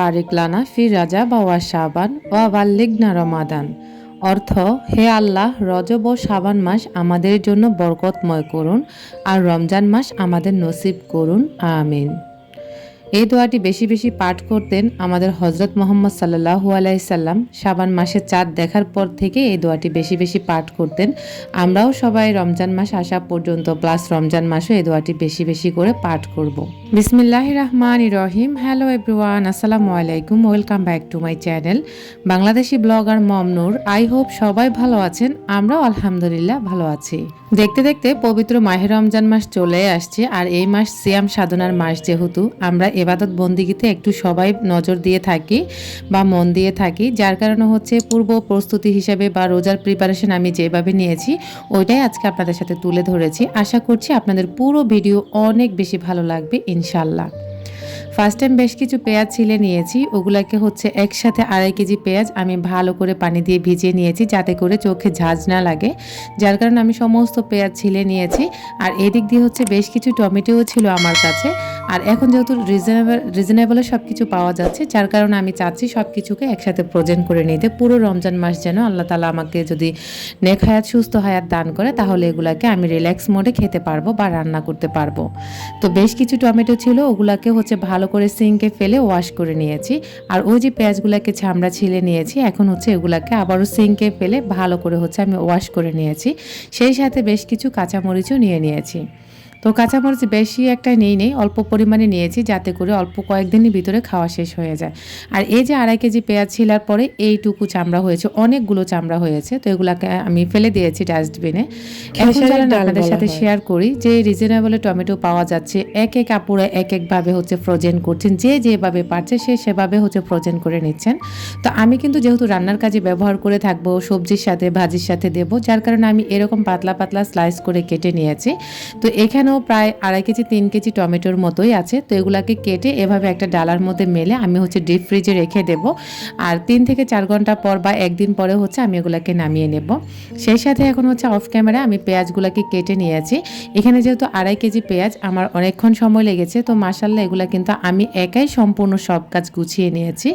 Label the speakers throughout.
Speaker 1: বারিক লানা ফি রাজাব ওয়া শাবান ওয়া বাল্লিগনা রমাদান। অর্থ, হে আল্লাহ, রজব ও শাবান মাস আমাদের জন্য বরকতময় করুন আর রমজান মাস আমাদের নসিব করুন, আমিন। এই দোয়াটি বেশি বেশি পাঠ করতেন আমাদের হজরত মোহাম্মদ সাল্লাল্লাহু আলাইহি সাল্লাম। শাবান মাসের চাঁদ দেখার পর থেকে এই দোয়াটি বেশি বেশি পাঠ করতেন। আমরাও সবাই রমজান মাস আসা পর্যন্ত প্লাস রমজান মাসও এই দোয়াটি বেশি বেশি করে পাঠ করব। বিসমিল্লাহির রহমানির রহিম। হ্যালো এভরিওয়ান, আসসালামু আলাইকুম, welcome back to my channel Bangladeshi blogger Momnur. I hope সবাই ভালো আছেন, আমরাও আলহামদুলিল্লাহ ভালো আছি। দেখতে দেখতে পবিত্র মাহে রমজান মাস চলে আসছে, আর এই মাস সিয়াম সাধনার মাস, যেহেতু আমরা ইবাদত বন্দিগিতে একটু সবাই নজর দিয়ে থাকি বা মন দিয়ে থাকি, যার কারণে হচ্ছে পূর্ব প্রস্তুতি হিসাবে বা রোজার প্রিপারেশন আমি যেভাবে নিয়েছি ওইটাই আজকে আপনাদের সাথে তুলে ধরেছি। আশা করছি আপনাদের পুরো ভিডিও অনেক বেশি ভালো লাগবে ইনশাল্লাহ। ফার্স্ট টাইম বেশ কিছু পেঁয়াজ ছিলে নিয়েছি, ওগুলাকে হচ্ছে একসাথে 2.5 কেজি পেঁয়াজ আমি ভালো করে পানি দিয়ে ভিজিয়ে নিয়েছি যাতে করে চোখে ঝাঁজ না লাগে, যার কারণে আমি সমস্ত পেঁয়াজ ছিলে নিয়েছি। আর এদিক দিয়ে হচ্ছে বেশ কিছু টমেটোও ছিল আমার কাছে। আর এখন যেহেতু রিজনেবলে সব কিছু পাওয়া যাচ্ছে, যার কারণে আমি চাচ্ছি সব কিছুকে একসাথে ফ্রোজেন করে নিতে। পুরো রমজান মাস যেন আল্লাহ তাআলা আমাকে যদি নেক হায়াত, সুস্থ হায়াত দান করে, তাহলে এগুলাকে আমি রিল্যাক্স মোডে খেতে পারবো বা রান্না করতে পারবো। তো বেশ কিছু টমেটো ছিল, ওগুলাকে হচ্ছে ভালো করে সিঙ্কে ফেলে ওয়াশ করে নিয়েছি। আর ওই যে পেঁয়াজগুলাকে ছামড়া ছিলে নিয়েছি, এখন হচ্ছে এগুলাকে আবারও সিঙ্কে ফেলে ভালো করে হচ্ছে আমি ওয়াশ করে নিয়েছি। সেই সাথে বেশ কিছু কাঁচামরিচও নিয়ে নিয়েছি। তো কাঁচামরিচ বেশি একটা নেই, অল্প পরিমাণে নিয়েছি যাতে করে অল্প কয়েকদিনের ভিতরে খাওয়া শেষ হয়ে যায়। আর এই যে 2.5 কেজি পেঁয়াজ ছিলার পরে এইটুকু চামড়া হয়েছে, অনেকগুলো চামড়া হয়েছে, তো এগুলাকে আমি ফেলে দিয়েছি ডাস্টবিনে। এখন চলেন আপনাদের সাথে শেয়ার করি যে রিজনেবলে টমেটো পাওয়া যাচ্ছে, এক এক আপুরা এক একভাবে হচ্ছে ফ্রোজেন করছেন, যে যেভাবে পারছে সে সেভাবে হচ্ছে ফ্রোজেন করে নিচ্ছেন। তো আমি কিন্তু যেহেতু রান্নার কাজে ব্যবহার করে থাকবো, সবজির সাথে ভাজির সাথে দেবো, যার কারণে আমি এরকম পাতলা পাতলা স্লাইস করে কেটে নিয়েছি। তো এখানে প্রায় 2.5 কেজি 3 কেজি টমেটোর মতোই আছে। তো এগুলাকে কেটে এভাবে একটা ডালার মধ্যে মেলে আমি হচ্ছে ডিপ ফ্রিজে রেখে দেব। আর 3 থেকে 4 ঘন্টা পর বা একদিন পরে হচ্ছে আমি এগুলাকে নামিয়ে নেব। সেই সাথে এখন হচ্ছে অফ ক্যামেরা আমি পেঁয়াজগুলাকে কেটে নিয়েছি। এখানে যেহেতু 2.5 কেজি পেঁয়াজ আমার অনেকক্ষণ সময় লেগেছে, তো মাশাআল্লাহ এগুলা কিন্তু আমি একাই সম্পূর্ণ সব কাজ গুছিয়ে নিয়েছি।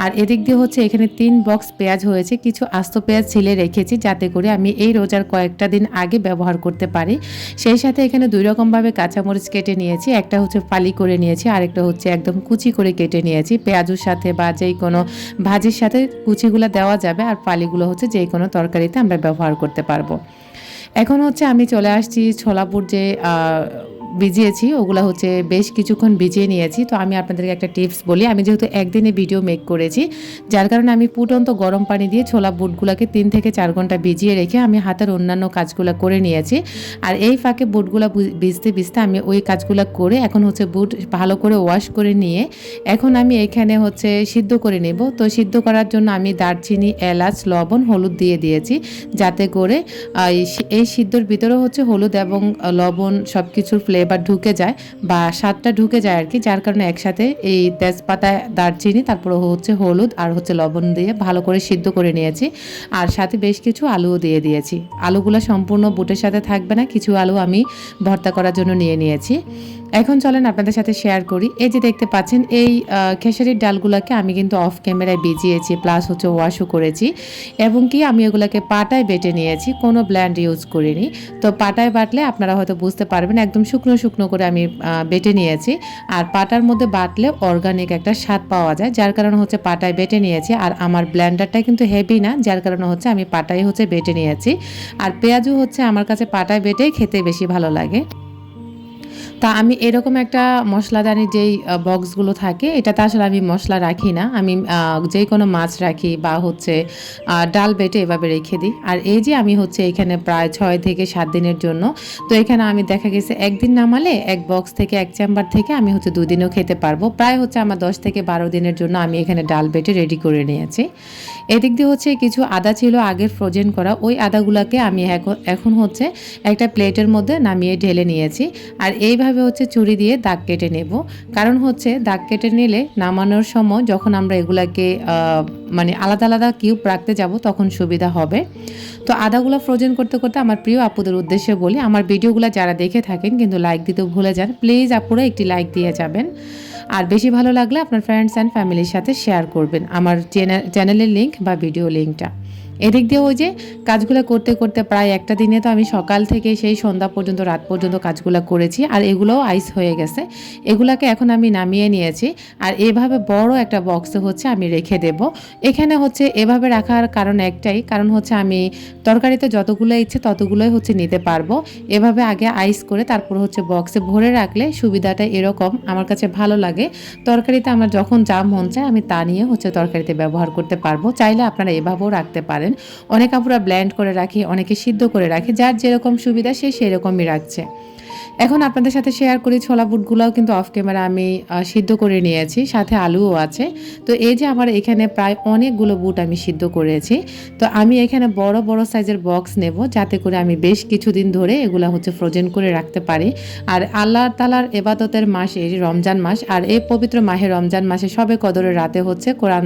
Speaker 1: আর এদিক দিয়ে হচ্ছে এখানে 3 বক্স পেঁয়াজ হয়েছে, কিছু আস্ত পেঁয়াজ ছিলে রেখেছি যাতে করে আমি এই রোজার কয়েকটা দিন আগে ব্যবহার করতে পারি। সেই সাথে এখানে 2 রকমভাবে কাঁচামরিচ কেটে নিয়েছি, একটা হচ্ছে ফালি করে নিয়েছি, আরেকটা হচ্ছে একদম কুচি করে কেটে নিয়েছি। পেঁয়াজের সাথে বা যেই কোনো ভাজির সাথে কুচিগুলো দেওয়া যাবে, আর ফালিগুলো হচ্ছে যেই কোনো তরকারিতে আমরা ব্যবহার করতে পারবো। এখন হচ্ছে আমি চলে আসছি ছোলা বুট যে ভিজিয়েছি, ওগুলো হচ্ছে বেশ কিছুক্ষণ ভিজিয়ে নিয়েছি। তো আমি আপনাদেরকে একটা টিপস বলি, আমি যেহেতু একদিনে ভিডিও মেক করেছি, যার কারণে আমি ফুটন্ত গরম পানি দিয়ে ছোলা বুটগুলোকে 3 থেকে 4 ঘন্টা ভিজিয়ে রেখে আমি হাতের অন্যান্য কাজগুলো করে নিয়েছি। আর এই ফাঁকে বুটগুলো ভিজতে ভিজতে আমি ওই কাজগুলো করে এখন হচ্ছে বুট ভালো করে ওয়াশ করে নিয়ে এখন আমি এখানে হচ্ছে সিদ্ধ করে নেব। তো সিদ্ধ করার জন্য আমি দারচিনি, এলাচ, লবণ, হলুদ দিয়ে দিয়েছি যাতে করে এই সিদ্ধর ভিতরে হচ্ছে হলুদ এবং লবণ সব কিছুর ফ্লেভার ঢুকে যায় বা স্বাদটা ঢুকে যায় আর কি, যার কারণে একসাথে এই তেজপাতা, দারচিনি, তারপরে হচ্ছে হলুদ আর হচ্ছে লবণ দিয়ে ভালো করে সিদ্ধ করে নিয়েছি। আর সাথে বেশ কিছু আলুও দিয়ে দিয়েছি। আলুগুলো সম্পূর্ণ বুটের সাথে থাকবে না, কিছু আলু আমি ভর্তা করার জন্য নিয়ে নিয়েছি। এখন চলেন আপনাদের সাথে শেয়ার করি। এই যে দেখতে পাচ্ছেন এই খেসারির ডালগুলোকে আমি কিন্তু অফ ক্যামেরায় ভিজিয়েছি, প্লাস হচ্ছে ওয়াশও করেছি, এবং কি আমি এগুলোকে পাটায় বেটে নিয়েছি, কোনো ব্ল্যান্ড ইউজ করিনি। তো পাটায় বাটলে আপনারা হয়তো বুঝতে পারবেন, একদম শুকনো শুকনো করে আমি বেটে নিয়েছি। আর পাটার মধ্যে বাটলে অর্গানিক একটা স্বাদ পাওয়া যায়, যার কারণে হচ্ছে পাটায় বেটে নিয়েছি। আর আমার ব্ল্যান্ডারটা কিন্তু হেভি না, যার কারণে হচ্ছে আমি পাটায় হচ্ছে বেটে নিয়েছি। আর পেঁয়াজও হচ্ছে আমার কাছে পাটায় বেটে খেতে বেশি ভালো লাগে। তা আমি এরকম একটা মশলাদানির যেই বক্সগুলো থাকে, এটাতে আসলে আমি মশলা রাখি না, আমি যে কোনো মাছ রাখি বা হচ্ছে ডাল বেটে এভাবে রেখে দিই। আর এই যে আমি হচ্ছে এখানে প্রায় 6 থেকে 7 দিনের জন্য, তো এখানে আমি দেখা গেছে একদিন নামালে এক বক্স থেকে এক চেম্বার থেকে আমি হচ্ছে 2 দিনও খেতে পারবো। প্রায় হচ্ছে আমার 10 থেকে 12 দিনের জন্য আমি এখানে ডাল বেটে রেডি করে নিয়েছি। এদিক দিয়ে হচ্ছে কিছু আদা ছিল আগের ফ্রোজেন করা, ওই আদাগুলোকে আমি এখন হচ্ছে একটা প্লেটের মধ্যে নামিয়ে ঢেলে নিয়েছি। আর এইভাবে হচ্ছে ছুরি দিয়ে দাগ কেটে নেব, কারণ হচ্ছে দাগ কেটে নিলে নামানোর সময় যখন আমরা এগুলাকে মানে আলাদা আলাদা কিউব রাখতে যাব তখন সুবিধা হবে। তো আদাগুলো ফ্রোজেন করতে করতে আমার প্রিয় আপুদের উদ্দেশ্যে বলি, আমার ভিডিওগুলো যারা দেখে থাকেন কিন্তু লাইক দিতে ভুলে যান, প্লিজ আপুরা একটি লাইক দিয়ে যাবেন। আর বেশি ভালো লাগলে আপনার ফ্রেন্ডস অ্যান্ড ফ্যামিলির সাথে শেয়ার করবেন আমার চ্যানেলের লিঙ্ক বা ভিডিও লিঙ্কটা। এদিক দিয়ে ওই যে কাজগুলো করতে করতে প্রায় একটা দিনে তো আমি সকাল থেকে সেই সন্ধ্যা পর্যন্ত রাত পর্যন্ত কাজগুলো করেছি, আর এগুলোও আইস হয়ে গেছে। এগুলাকে এখন আমি নামিয়ে নিয়েছি, আর এভাবে বড় একটা বক্সে হচ্ছে আমি রেখে দেব। এখানে হচ্ছে এভাবে রাখার কারণ একটাই, কারণ হচ্ছে আমি তরকারিতে যতগুলো ইচ্ছে ততগুলোই হচ্ছে নিতে পারবো। এভাবে আগে আইস করে তারপর হচ্ছে বক্সে ভরে রাখলে সুবিধাটা এরকম আমার কাছে ভালো লাগে। তরকারিতে আমার যখন যা মন চায় আমি তা নিয়ে হচ্ছে তরকারিতে ব্যবহার করতে পারবো। চাইলে আপনারা এভাবেও রাখতে পারেন। অনেক আপুরা ব্লেন্ড করে রাখে, অনেকে সিদ্ধ করে রাখে, যার যেরকম সুবিধা সে সেরকমই রাখছে। এখন আপনাদের সাথে শেয়ার করি ছোলা বুটগুলোও কিন্তু অফ ক্যামেরা আমি সিদ্ধ করে নিয়েছি, সাথে আলুও আছে। তো এই যে আমার এখানে প্রায় অনেকগুলো বুট আমি সিদ্ধ করেছি। তো আমি এখানে বড় বড় সাইজের বক্স নেব, যাতে করে আমি বেশ কিছুদিন ধরে এগুলা হচ্ছে ফ্রোজেন করে রাখতে পারি। আর আল্লাহ তাআলার ইবাদতের মাস এই রমজান মাস, আর এই পবিত্র মাহে রমজান মাসে সবে কদরের রাতে হচ্ছে কোরআন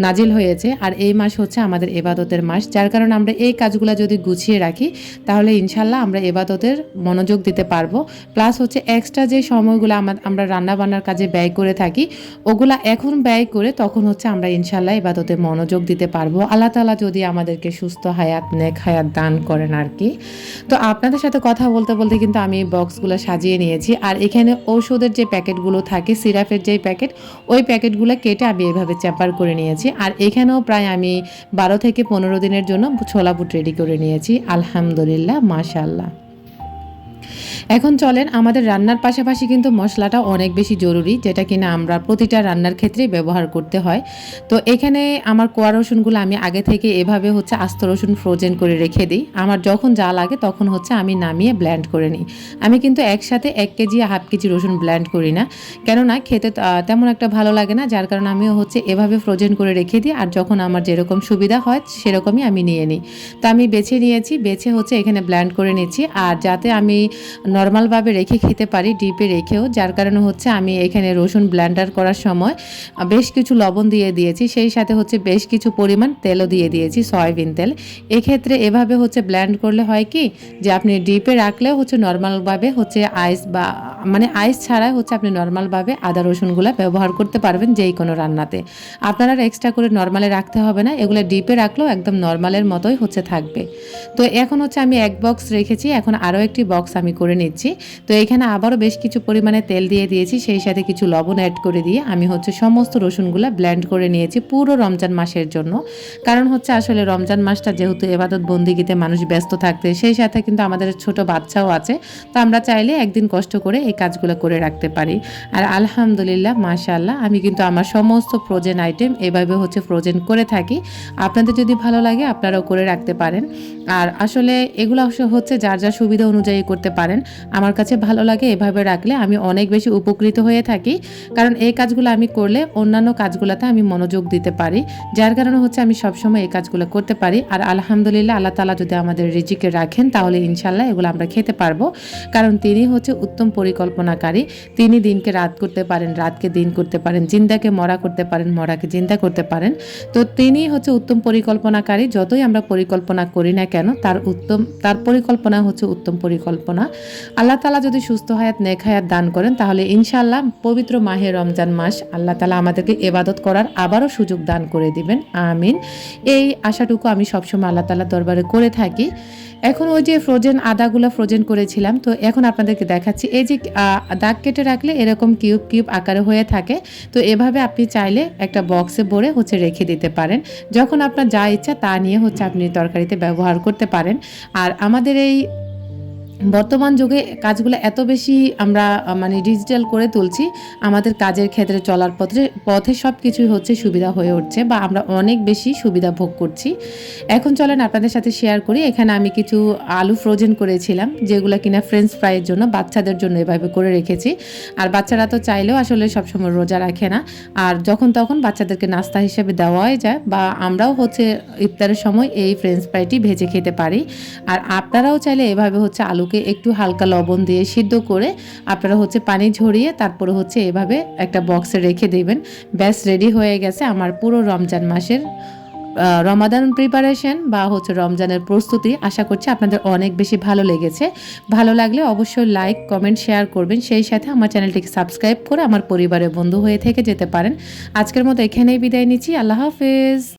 Speaker 1: নাজিল হয়েছে, আর এই মাস হচ্ছে আমাদের ইবাদতের মাস, যার কারণে আমরা এই কাজগুলো যদি গুছিয়ে রাখি তাহলে ইনশাল্লাহ আমরা ইবাদতের মনোযোগ দিতে পারবো। প্লাস হচ্ছে এক্সট্রা যে সময়গুলো আমরা রান্না বান্নার কাজে ব্যয় করে থাকি ওগুলা এখন ব্যয় করে তখন হচ্ছে আমরা ইনশাল্লাহ ইবাদতে মনোযোগ দিতে পারবো, আল্লাহ তাআলা যদি আমাদেরকে সুস্থ হায়াত নেক হায়াত দান করেন আর কি। তো আপনাদের সাথে কথা বলতে বলতে কিন্তু আমি বক্সগুলো সাজিয়ে নিয়েছি, আর এখানে ঔষধের যে প্যাকেটগুলো থাকে, সিরাপের যে প্যাকেট, ওই প্যাকেটগুলো কেটে আমি এভাবে চ্যাপার করে নিয়েছি। আর এখানেও প্রায় আমি 12 থেকে 15 দিনের জন্য ছোলা বুট রেডি করে নিয়েছি। আলহামদুলিল্লাহ, মাশাআল্লাহ। এখন চলেন, আমাদের রান্নার পাশাপাশি কিন্তু মশলাটা অনেক বেশি জরুরি, যেটা কিনা আমরা প্রতিটা রান্নার ক্ষেত্রেই ব্যবহার করতে হয়। তো এখানে আমার কোয়া রসুনগুলো আমি আগে থেকে এভাবে হচ্ছে আস্ত রসুন ফ্রোজেন করে রেখে দিই। আমার যখন যা লাগে তখন হচ্ছে আমি নামিয়ে ব্লেন্ড করে নিই। আমি কিন্তু একসাথে 1 কেজি 1/2 কেজি রসুন ব্লেন্ড করি না, কেননা খেতে তেমন একটা ভালো লাগে না, যার কারণে আমিও হচ্ছে এভাবে ফ্রোজেন করে রেখে দিই। আর যখন আমার যেরকম সুবিধা হয় সেরকমই আমি নিয়ে নিই। তো আমি বেছে নিয়েছি, বেছে হচ্ছে এখানে ব্লেন্ড করে নিচ্ছি। আর যাতে আমি নর্মালভাবে রেখে খেতে পারি ডিপে রেখেও, যার কারণে হচ্ছে আমি এখানে রসুন ব্লেন্ডার করার সময় বেশ কিছু লবণ দিয়ে দিয়েছি, সেই সাথে হচ্ছে বেশ কিছু পরিমাণ তেলও দিয়ে দিয়েছি, সয়াবিন তেল। এক্ষেত্রে এভাবে হচ্ছে ব্লেন্ড করলে হয় কি যে আপনি ডিপে রাখলেও হচ্ছে নর্মালভাবে হচ্ছে আইস বা মানে আইস ছাড়া হচ্ছে আপনি নর্মালভাবে আদা রসুনগুলো ব্যবহার করতে পারবেন যেই কোনো রান্নাতে। আপনারা এক্সট্রা করে নর্মালে রাখতে হবে না, এগুলো ডিপে রাখলেও একদম নর্মালের মতোই হচ্ছে থাকবে। তো এখন হচ্ছে আমি 1 বক্স রেখেছি, এখন আরও একটি বক্স আমি করে নিচ্ছি। তো এখানে আবারও বেশ কিছু পরিমাণে তেল দিয়ে দিয়েছি, সেই সাথে কিছু লবণ অ্যাড করে দিয়ে আমি হচ্ছে সমস্ত রসুনগুলো ব্লেন্ড করে নিয়েছি পুরো রমজান মাসের জন্য। কারণ হচ্ছে আসলে রমজান মাসটা যেহেতু ইবাদত বন্দিগিতে মানুষ ব্যস্ত থাকতে, সেই সাথে কিন্তু আমাদের ছোট বাচ্চাও আছে, তো আমরা চাইলে একদিন কষ্ট করে এই কাজগুলো করে রাখতে পারি। আর আলহামদুলিল্লাহ, মাশাআল্লাহ, আমি কিন্তু আমার সমস্ত ফ্রোজেন আইটেম এভাবে হচ্ছে ফ্রোজেন করে থাকি। আপনাদের যদি ভালো লাগে আপনারাও করে রাখতে পারেন। আর আসলে এগুলো হচ্ছে যার যার সুবিধা অনুযায়ী করতে পারেন। আমার কাছে ভালো লাগে এভাবে রাখলে, আমি অনেক বেশি উপকৃত হয়ে থাকি, কারণ এই কাজগুলো আমি করলে অন্যান্য কাজগুলোতে আমি মনোযোগ দিতে পারি, যার কারণে হচ্ছে আমি সবসময় এই কাজগুলো করতে পারি। আর আলহামদুলিল্লাহ, আল্লাহ তাআলা যদি আমাদের রিজিকে রাখেন তাহলে ইনশাল্লাহ এগুলো আমরা খেতে পারবো, কারণ তিনি হচ্ছে উত্তম পরিকল্পনাকারী। তিনি দিনকে রাত করতে পারেন, রাতকে দিন করতে পারেন, জিন্দাকে মরা করতে পারেন, মরাকে জিন্দা করতে পারেন। তো তিনি হচ্ছে উত্তম পরিকল্পনাকারী। যতই আমরা পরিকল্পনা করি না কেন, তার পরিকল্পনা হচ্ছে উত্তম পরিকল্পনা। আল্লাহ তাআলা যদি সুস্থ হায়াত নেক হায়াত দান করেন তাহলে ইনশাআল্লাহ পবিত্র মাহে রমজান মাস আল্লাহ তাআলা আমাদেরকে ইবাদত করার আবারও সুযোগ দান করে দিবেন, আমিন। এই আশাটুকু আমি সবসময় আল্লাহ তাআলার দরবারে করে থাকি। এখন ওই যে ফ্রোজেন আদাগুলো ফ্রোজেন করেছিলাম, তো এখন আপনাদেরকে দেখাচ্ছি। এই যে দাগ কেটে রাখলে এরকম কিউব কিউব আকারে হয়ে থাকে, তো এভাবে আপনি চাইলে একটা বক্সে ভরে হচ্ছে রেখে দিতে পারেন। যখন আপনার যা ইচ্ছা তা নিয়ে হচ্ছে আপনি তরকারিতে ব্যবহার করতে পারেন। আর আমাদের এই বর্তমান যুগে কাজগুলো এত বেশি আমরা মানে ডিজিটাল করে তুলছি, আমাদের কাজের ক্ষেত্রে চলার পথে সব কিছুই হচ্ছে সুবিধা হয়ে উঠছে, বা আমরা অনেক বেশি সুবিধা ভোগ করছি। এখন চলেন আপনাদের সাথে শেয়ার করি। এখানে আমি কিছু আলু ফ্রোজেন করেছিলাম, যেগুলো কিনা ফ্রেঞ্চ ফ্রাইয়ের জন্য বাচ্চাদের জন্য এভাবে করে রেখেছি। আর বাচ্চারা তো চাইলেও আসলে সবসময় রোজা রাখে না, আর যখন তখন বাচ্চাদেরকে নাস্তা হিসেবে দেওয়াই যায়, বা আমরাও হচ্ছে ইফতারের সময় এই ফ্রেঞ্চ ফ্রাইটি ভেজে খেতে পারি। আর আপনারাও চাইলে এভাবে হচ্ছে আলুকে একটু হালকা লবণ দিয়ে সিদ্ধ করে আপনারা হচ্ছে পানি ঝরিয়ে তারপরে হচ্ছে এভাবে একটা বক্সে রেখে দেবেন। ব্যাস রেডি হয়ে গেছে আমার পুরো রমজান মাসের রমাদান প্রিপারেশন বা হচ্ছে রমজানের প্রস্তুতি আশা করছি আপনাদের অনেক বেশি ভালো লেগেছে। ভালো লাগলে অবশ্যই লাইক কমেন্ট শেয়ার করবেন, সেই সাথে আমার চ্যানেলটিকে সাবস্ক্রাইব করে আমার পরিবারের বন্ধু হয়ে থেকে যেতে পারেন। আজকের মতো এখানেই বিদায় নিচ্ছি। আল্লাহ হাফেজ।